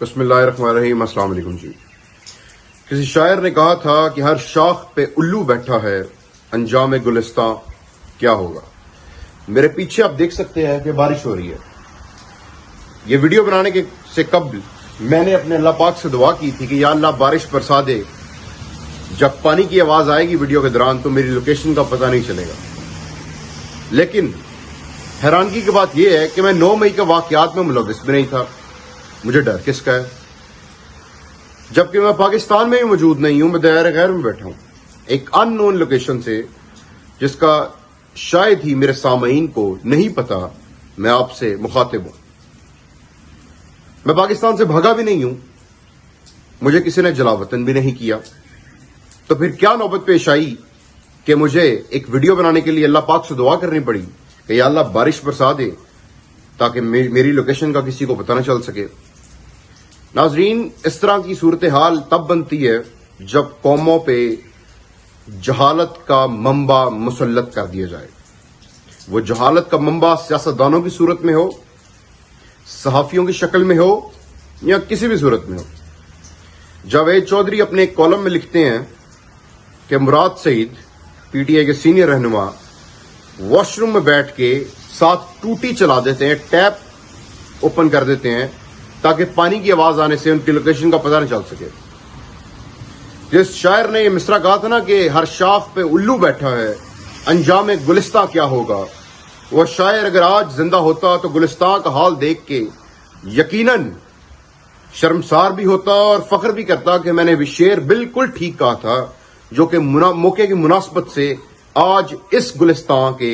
بسم اللہ الرحمن الرحیم۔ السلام علیکم جی۔ کسی شاعر نے کہا تھا کہ ہر شاخ پہ الو بیٹھا ہے، انجام گلستاں کیا ہوگا۔ میرے پیچھے آپ دیکھ سکتے ہیں کہ بارش ہو رہی ہے۔ یہ ویڈیو بنانے سے قبل میں نے اپنے اللہ پاک سے دعا کی تھی کہ یا اللہ بارش برسا دے، جب پانی کی آواز آئے گی ویڈیو کے دوران تو میری لوکیشن کا پتہ نہیں چلے گا۔ لیکن حیرانگی کی بات یہ ہے کہ میں 9 مئی کے واقعات میں ملوث بھی نہیں تھا۔ مجھے ڈر کس کا ہے، جبکہ میں پاکستان میں بھی موجود نہیں ہوں، میں دائرہ غیر میں بیٹھا ہوں، ایک ان نون لوکیشن سے، جس کا شاید ہی میرے سامعین کو نہیں پتا میں آپ سے مخاطب ہوں۔ میں پاکستان سے بھاگا بھی نہیں ہوں، مجھے کسی نے جلا وطن بھی نہیں کیا، تو پھر کیا نوبت پیش آئی کہ مجھے ایک ویڈیو بنانے کے لیے اللہ پاک سے دعا کرنی پڑی کہ یا اللہ بارش برسا دے تاکہ میری لوکیشن کا کسی کو پتہ نہ چل سکے۔ ناظرین، اس طرح کی صورتحال تب بنتی ہے جب قوموں پہ جہالت کا منبع مسلط کر دیا جائے۔ وہ جہالت کا منبع سیاستدانوں کی صورت میں ہو، صحافیوں کی شکل میں ہو، یا کسی بھی صورت میں ہو۔ جاوید چودھری اپنے ایک کالم میں لکھتے ہیں کہ مراد سعید پی ٹی آئی کے سینئر رہنما واش روم میں بیٹھ کے ساتھ ٹوٹی چلا دیتے ہیں، ٹیپ اوپن کر دیتے ہیں تاکہ پانی کی آواز آنے سے ان کی لوکیشن کا پتہ نہ چل سکے۔ جس شاعر نے یہ مصرع کہا تھا نا کہ ہر شاخ پہ الو بیٹھا ہے، انجام گلستاں کیا ہوگا، وہ شاعر اگر آج زندہ ہوتا تو گلستاں کا حال دیکھ کے یقیناً شرمسار بھی ہوتا اور فخر بھی کرتا کہ میں نے بھی شعر بالکل ٹھیک کہا تھا، جو کہ موقع کی مناسبت سے آج اس گلستاں کے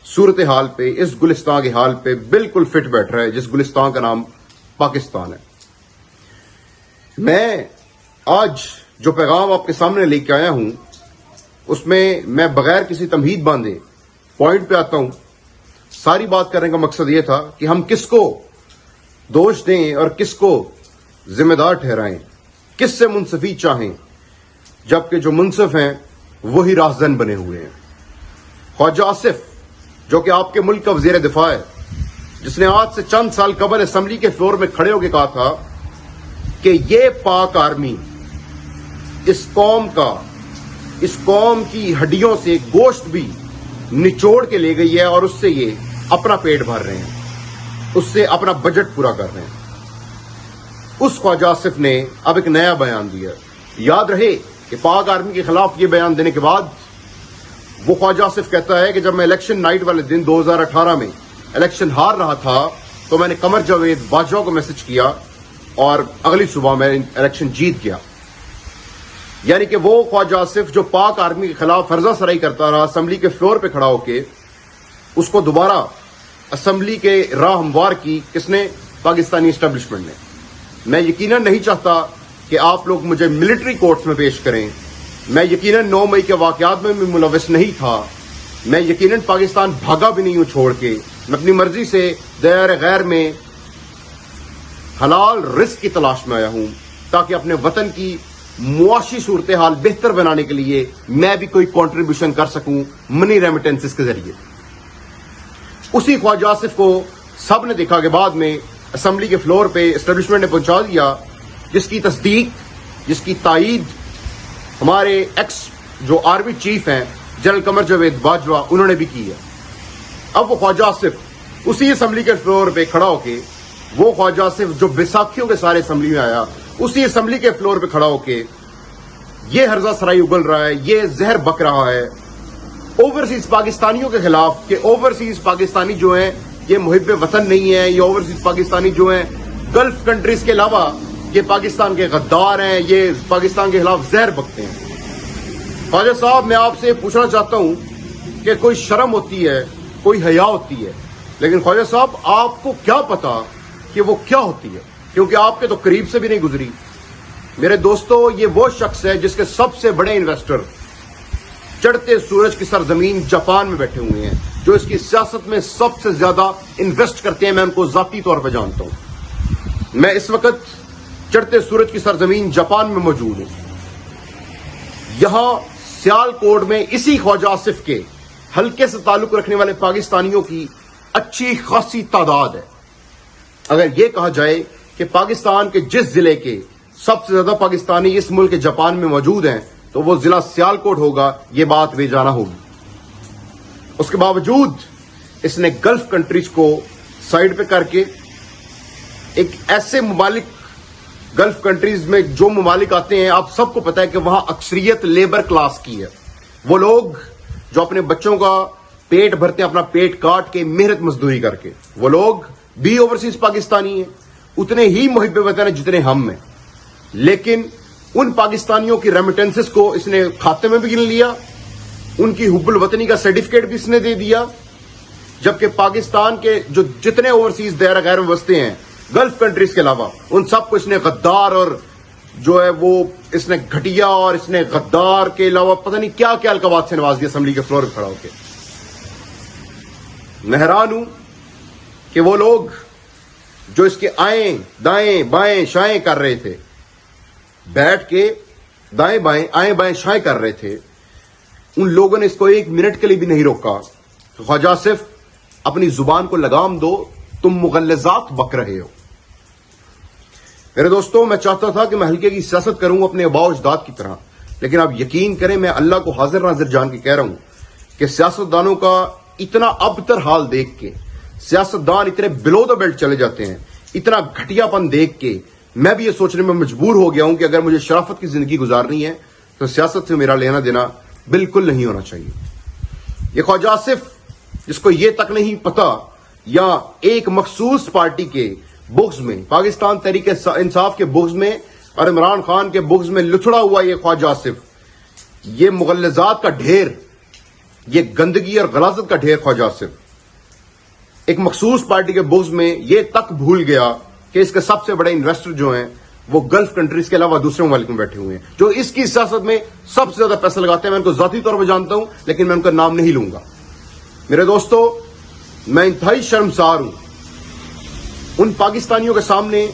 صورتحال پہ، اس گلستاں کے حال پہ بالکل فٹ بیٹھ رہا ہے، جس گلستاں کا نام پاکستان ہے۔ میں آج جو پیغام آپ کے سامنے لے کے آیا ہوں اس میں بغیر کسی تمہید باندھے پوائنٹ پہ آتا ہوں۔ ساری بات کرنے کا مقصد یہ تھا کہ ہم کس کو دوش دیں اور کس کو ذمہ دار ٹھہرائیں، کس سے منصفی چاہیں، جبکہ جو منصف ہیں وہی راہزن بنے ہوئے ہیں۔ خواجہ آصف جو کہ آپ کے ملک کا وزیر دفاع ہے، جس نے آج سے چند سال قبل اسمبلی کے فلور میں کھڑے ہو کے کہا تھا کہ یہ پاک آرمی اس قوم کی ہڈیوں سے گوشت بھی نچوڑ کے لے گئی ہے اور اس سے یہ اپنا پیٹ بھر رہے ہیں، اس سے اپنا بجٹ پورا کر رہے ہیں۔ اس خواجہ آصف نے اب ایک نیا بیان دیا۔ یاد رہے کہ پاک آرمی کے خلاف یہ بیان دینے کے بعد وہ خواجہ آصف کہتا ہے کہ جب میں الیکشن نائٹ والے دن 2018 میں الیکشن ہار رہا تھا تو میں نے قمر جاوید باجوہ کو میسج کیا اور اگلی صبح میں الیکشن جیت گیا۔ یعنی کہ وہ خواجہ آصف جو پاک آرمی کے خلاف فرضہ سرائی کرتا رہا، اسمبلی کے فلور پہ کھڑا ہو کے، اس کو دوبارہ اسمبلی کے راہ ہموار کی کس نے؟ پاکستانی اسٹیبلشمنٹ نے۔ میں یقیناً نہیں چاہتا کہ آپ لوگ مجھے ملٹری کورٹس میں پیش کریں، میں یقیناً 9 مئی کے واقعات میں بھی ملوث نہیں تھا، میں یقیناً پاکستان بھاگا بھی نہیں ہوں چھوڑ کے، میں اپنی مرضی سے دائرہ غیر میں حلال رزق کی تلاش میں آیا ہوں تاکہ اپنے وطن کی معاشی صورتحال بہتر بنانے کے لیے میں بھی کوئی کنٹریبیوشن کر سکوں منی ریمیٹنسز کے ذریعے۔ اسی خواجہ آصف کو سب نے دیکھا کہ بعد میں اسمبلی کے فلور پہ اسٹیبلشمنٹ نے پہنچا دیا، جس کی تصدیق، جس کی تائید ہمارے ایکس جو آرمی چیف ہیں جنرل قمر جاوید باجوہ انہوں نے بھی کی ہے۔ اب وہ خواجہ آصف اسی اسمبلی کے فلور پہ کھڑا ہو کے، وہ خواجہ آصف جو بیساکھیوں کے سارے اسمبلی میں آیا، اسی اسمبلی کے فلور پہ کھڑا ہو کے یہ ہرزہ سرائی اگل رہا ہے، یہ زہر بک رہا ہے اوورسیز پاکستانیوں کے خلاف کہ اوورسیز پاکستانی جو ہیں یہ محب وطن نہیں ہیں، یہ اوورسیز پاکستانی جو ہیں گلف کنٹریز کے علاوہ یہ پاکستان کے غدار ہیں، یہ پاکستان کے خلاف زہر بکتے ہیں۔ خواجہ صاحب، میں آپ سے پوچھنا چاہتا ہوں کہ کوئی شرم ہوتی ہے، کوئی حیا ہوتی ہے، لیکن خواجہ صاحب آپ کو کیا پتا کہ وہ کیا ہوتی ہے، کیونکہ آپ کے تو قریب سے بھی نہیں گزری۔ میرے دوستو، یہ وہ شخص ہے جس کے سب سے بڑے انویسٹر چڑھتے سورج کی سرزمین جاپان میں بیٹھے ہوئے ہیں، جو اس کی سیاست میں سب سے زیادہ انویسٹ کرتے ہیں۔ میں ان کو ذاتی طور پہ جانتا ہوں۔ میں اس وقت چڑھتے سورج کی سرزمین جاپان میں موجود ہوں۔ یہاں سیال کوٹ میں اسی خواجہ آصف کے حلقے سے تعلق رکھنے والے پاکستانیوں کی اچھی خاصی تعداد ہے۔ اگر یہ کہا جائے کہ پاکستان کے جس ضلع کے سب سے زیادہ پاکستانی اس ملک جاپان میں موجود ہیں تو وہ ضلع سیالکوٹ ہوگا، یہ بات بے جانا ہوگی۔ اس کے باوجود اس نے گلف کنٹریز کو سائڈ پہ کر کے ایک ایسے ممالک، گلف کنٹریز میں جو ممالک آتے ہیں آپ سب کو پتا ہے کہ وہاں اکثریت لیبر کلاس کی ہے، وہ لوگ جو اپنے بچوں کا پیٹ بھرتے ہیں اپنا پیٹ کاٹ کے محنت مزدوری کر کے، وہ لوگ بھی اوورسیز پاکستانی ہیں، اتنے ہی محب وطن ہیں جتنے ہم ہیں، لیکن ان پاکستانیوں کی ریمیٹنسز کو اس نے کھاتے میں بھی گن لیا، ان کی حب الوطنی کا سرٹیفکیٹ بھی اس نے دے دیا، جبکہ پاکستان کے جو جتنے اوورسیز دائرہ غیر میں بستے ہیں گلف کنٹریز کے علاوہ ان سب کو اس نے غدار اور جو ہے وہ اس نے گھٹیا اور اس نے غدار کے علاوہ پتہ نہیں کیا کیا القابات سے نواز دیا اسمبلی کے فلور پہ کھڑا ہو کے۔ میں حیران ہوں کہ وہ لوگ جو اس کے آئیں دائیں بائیں شائیں کر رہے تھے، بیٹھ کے دائیں بائیں آئیں بائیں شائیں کر رہے تھے، ان لوگوں نے اس کو ایک منٹ کے لیے بھی نہیں روکا۔ خواجہ آصف اپنی زبان کو لگام دو، تم مغلظات بک رہے ہو۔ میرے دوستوں، میں چاہتا تھا کہ میں ہلکے کی سیاست کروں اپنے آباء و اجداد کی طرح، لیکن آپ یقین کریں میں اللہ کو حاضر ناظر جان کے کہہ رہا ہوں کہ سیاستدانوں کا اتنا ابتر حال دیکھ کے، سیاستدان اتنے بلو دا بیلٹ چلے جاتے ہیں، اتنا گھٹیا پن دیکھ کے میں بھی یہ سوچنے میں مجبور ہو گیا ہوں کہ اگر مجھے شرافت کی زندگی گزارنی ہے تو سیاست سے میرا لینا دینا بالکل نہیں ہونا چاہیے۔ یہ خواجہ آصف جس کو یہ تک نہیں پتا یا ایک مخصوص پارٹی کے بغض میں، پاکستان تحریک انصاف کے بغض میں اور عمران خان کے بغض میں لتھڑا ہوا یہ خواجہ آصف، یہ مغلظات کا ڈھیر، یہ گندگی اور غلاظت کا ڈھیر خواجہ آصف ایک مخصوص پارٹی کے بغض میں یہ تک بھول گیا کہ اس کے سب سے بڑے انویسٹر جو ہیں وہ گلف کنٹریز کے علاوہ دوسرے ممالک میں بیٹھے ہوئے ہیں، جو اس کی سیاست میں سب سے زیادہ پیسے لگاتے ہیں۔ میں ان کو ذاتی طور پر جانتا ہوں لیکن میں ان کا نام نہیں لوں گا۔ میرے دوستو، میں انتہائی شرمسار ہوں ان پاکستانیوں کے سامنے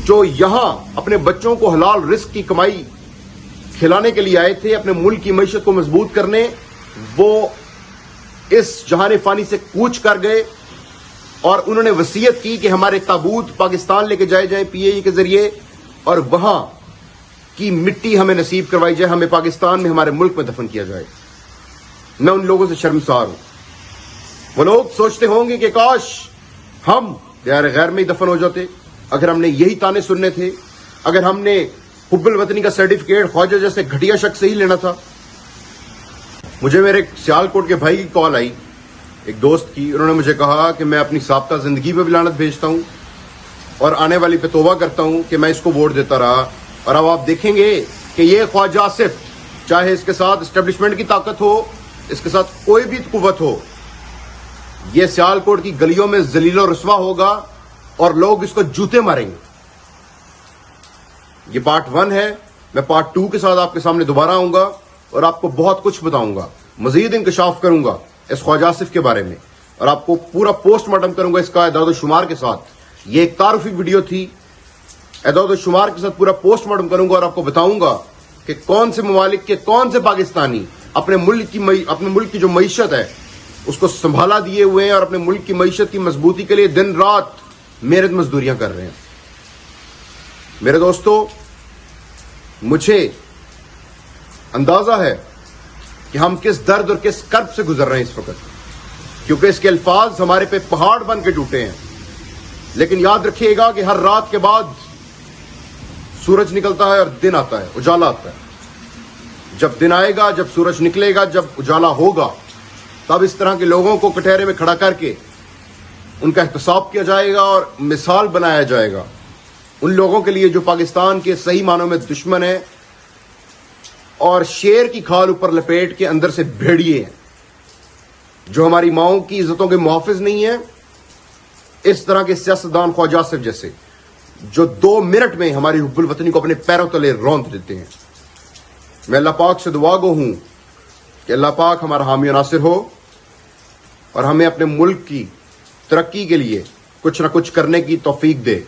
جو یہاں اپنے بچوں کو حلال رزق کی کمائی کھلانے کے لیے آئے تھے، اپنے ملک کی معیشت کو مضبوط کرنے، وہ اس جہان فانی سے کوچ کر گئے اور انہوں نے وصیت کی کہ ہمارے تابوت پاکستان لے کے جائے جائیں پی اے ای کے ذریعے اور وہاں کی مٹی ہمیں نصیب کروائی جائے، ہمیں پاکستان میں ہمارے ملک میں دفن کیا جائے۔ میں ان لوگوں سے شرمسار ہوں۔ وہ لوگ سوچتے ہوں گے کہ کاش ہم دیار غیر میں ہی دفن ہو جاتے، اگر ہم نے یہی تانے سننے تھے، اگر ہم نے حب الوطنی کا سرٹیفکیٹ خواجہ جیسے گھٹیا شخص سے ہی لینا تھا۔ مجھے میرے سیالکوٹ کے بھائی کی کال آئی، ایک دوست کی، انہوں نے مجھے کہا کہ میں اپنی سابقہ زندگی پہ بھی لعنت بھیجتا ہوں اور آنے والی پہ توبہ کرتا ہوں کہ میں اس کو ووٹ دیتا رہا، اور اب آپ دیکھیں گے کہ یہ خواجہ آصف، چاہے اس کے ساتھ اسٹیبلشمنٹ کی طاقت ہو، اس کے ساتھ کوئی بھی قوت ہو، یہ سیالکوٹ کی گلیوں میں ذلیل و رسوا ہوگا اور لوگ اس کو جوتے ماریں گے۔ یہ پارٹ 1 ہے، میں پارٹ 2 کے ساتھ آپ کے سامنے دوبارہ آؤں گا اور آپ کو بہت کچھ بتاؤں گا، مزید انکشاف کروں گا اس خواجہ آصف کے بارے میں، اور آپ کو پورا پوسٹ مارٹم کروں گا اس کا اعداد و شمار کے ساتھ۔ یہ ایک تعارفی ویڈیو تھی، اعداد و شمار کے ساتھ پورا پوسٹ مارٹم کروں گا اور آپ کو بتاؤں گا کہ کون سے ممالک کے کون سے پاکستانی اپنے ملک کی جو معیشت ہے اس کو سنبھالا دیے ہوئے ہیں اور اپنے ملک کی معیشت کی مضبوطی کے لیے دن رات محنت مزدوریاں کر رہے ہیں۔ میرے دوستو، مجھے اندازہ ہے کہ ہم کس درد اور کس کرب سے گزر رہے ہیں اس وقت، کیونکہ اس کے الفاظ ہمارے پہ پہاڑ بن کے ٹوٹے ہیں، لیکن یاد رکھیے گا کہ ہر رات کے بعد سورج نکلتا ہے اور دن آتا ہے، اجالا آتا ہے۔ جب دن آئے گا، جب سورج نکلے گا، جب اجالا ہوگا، تب اس طرح کے لوگوں کو کٹہرے میں کھڑا کر کے ان کا احتساب کیا جائے گا اور مثال بنایا جائے گا ان لوگوں کے لیے جو پاکستان کے صحیح معنوں میں دشمن ہیں اور شیر کی کھال اوپر لپیٹ کے اندر سے بھیڑیے ہیں، جو ہماری ماؤں کی عزتوں کے محافظ نہیں ہیں۔ اس طرح کے سیاستدان خواجہ آصف جیسے جو 2 منٹ میں ہماری حب الوطنی کو اپنے پیروں تلے روند دیتے ہیں۔ میں اللہ پاک سے دعا گو ہوں کہ اللہ پاک ہمارا حامی و ناصر ہو اور ہمیں اپنے ملک کی ترقی کے لیے کچھ نہ کچھ کرنے کی توفیق دے،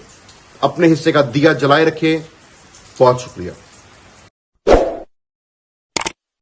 اپنے حصے کا دیا جلائے رکھے۔ بہت شکریہ۔